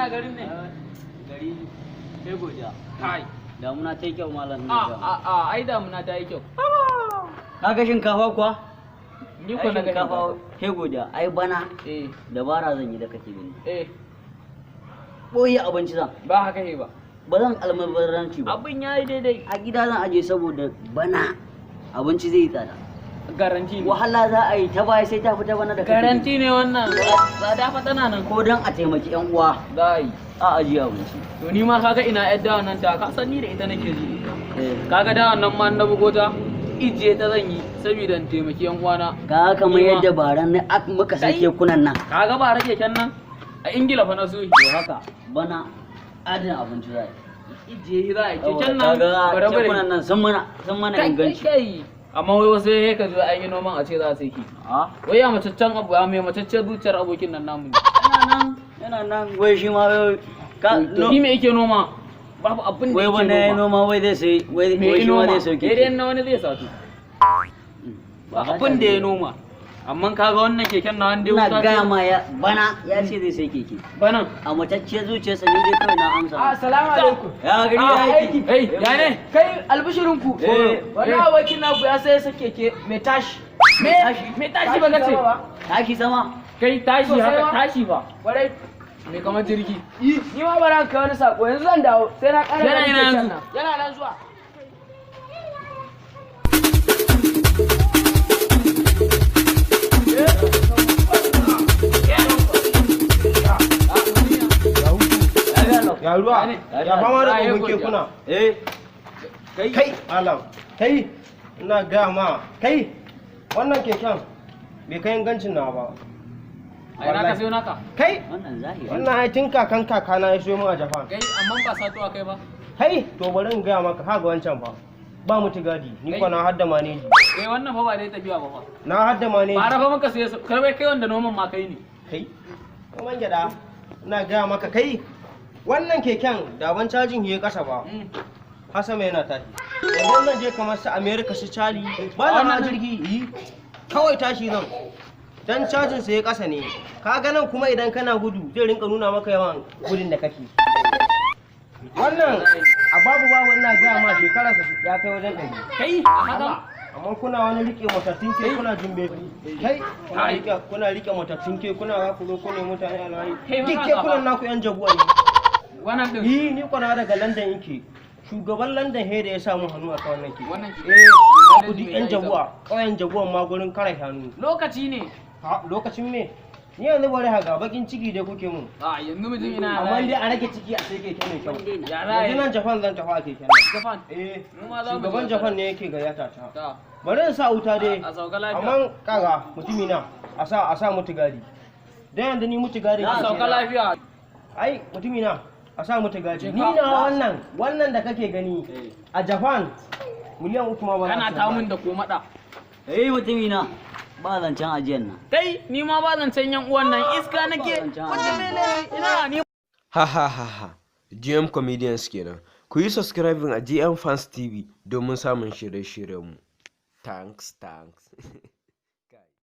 ya garin ne? Gari sai godiya. Kai. Damuna ta yi kyau malam. Ai damuna ta yi kyau. Ka ga shinkafa kuwa? Ni ko na ga shinkafa sai godiya. Ai bana eh dabara zan yi da kake gani. Boye abinci zan. Ba haka ne ba. Ba zan almubazzaranci ba. Abin yayi daidai. A gida zan aje saboda bana abinci zai yi tsada. Garanti ne. Wahala za a yi ta baya sai ta fita bana da kake. Garanti ne wannan. Ba da fa tana nan. Ko dan a taimaki yan uwa. Za a yi. A ajiye abinci. To ni ma kaga ina yadda wannan ta ka san ni da ita nake ji. Kaga da wannan ma na bugo ta ije ta zan yi saboda in taimaki yan uwana. Kaga kamar yadda baran ne muka sake kunan nan. Kaga ba rake kan nan a Ingila fa na so. To haka bana adana abinci za a yi. Ije za a yi keken nan bare kunan nan sun mana inganci. Amma wai wasu ya ka zo an yi noman a ce za su yi. Wai ya mataccen abu ya mai mataccen zuciyar abokin nan namu ne. Yana nan wai shi ma to ni me yake noma? Babu abin da yake noma. Wai wanda ya noma wai zai sai wai shi ma zai sauke. Dai na wani zai sa su. Ba abin da ya noma. Amma kaga wannan keken na wanda ya wuta. Ina ga ma ya bana ya ce zai sai keke. Bana a matacciyar zuciyarsa ne dai kawai na amsa. Assalamu alaikum. Ya gari ya aiki. Ya ne? Kai albishirin ku. Wani abokin naku ya sai keke mai tashi. Me tashi ba nace? Tashi sama. Kai tashi haka tashi ba. Kwarai me kamar jirgi. Ni ma bara ka wani sako yanzu zan dawo sai na ƙara da keken nan. Yana nan zuwa. Ya ruwa, ya fama da gogon kekuna. Kai, alam, kai, ina gaya ma, kai, wannan keken bai kai ingancin na ba. Ai na ka sayo naka? Kai, Wannan zahiri. wannan aitin kakan kakana ya siyo min a Japan. Kai amma ba satuwa kai ba. Kai, to bari in gaya maka, kaga wancan fa. Ba mutu gadi, ni ko na hadda maneji. Wannan fa ba dai tafiya ba fa. Na hadda maneji. Ba rafa maka sai karbai kai wanda noman ma kai ne. Kai, kuma gyada, ina gaya maka kai, wannan keken da ban cajin ya kasa ba. Hasama yana tashi. Yanzu nan je kamar su America su Charlie, ba na jirgi. Kawai tashi nan. Dan cajin sa ya kasa ne. Ka ga nan kuma idan kana gudu zai rinka nuna maka yawan gudun da kake. Wannan a babu ina gaya ma shekararsa ya kai wajen 100. Kai a haka. Amma kuna wani rike matattun ke kuna jimbe. Kai kuna rike matattun ke kuna za ku zo ku ne mutane alwari. Duk ke kunan naku yan jabuwa ne. Wannan din. Ni kwana daga London yake. Shugaban London he da ya samu hannu a kawai nake. Wannan ke. Ku duk yan jabuwa, ƙauyen jabuwan ma gurin kare hannu. Lokaci ne. Lokacin me? Ni yanzu bari haga bakin ciki dai kuke mun. Yanzu mutum ina. Amma dai a rage ciki a sai keke mai kyau. Yanzu Yanzu nan Japan zan tafi a keken. Japan. Shugaban Japan ne yake gayyata ta. Bari in sa wuta dai. A sauka lafiya. Amma kaga mutumi na a sa mutu gadi. Dan yanzu ni mutu gadi. A sauka lafiya. Ai mutumi na a sa mutu gadi. Ni na wannan da kake gani a Japan miliyan 3 ma ba. Kana tamun da komada. Mutumi na ba zancen ajiyar nan. Kai ni ma ba zancen yan uwan nan iska nake. Wanda mele ina ni. Ha. GM Comedians kenan. Ku yi subscribing a GM Fans TV domin samun shirye-shiryenmu. Thanks.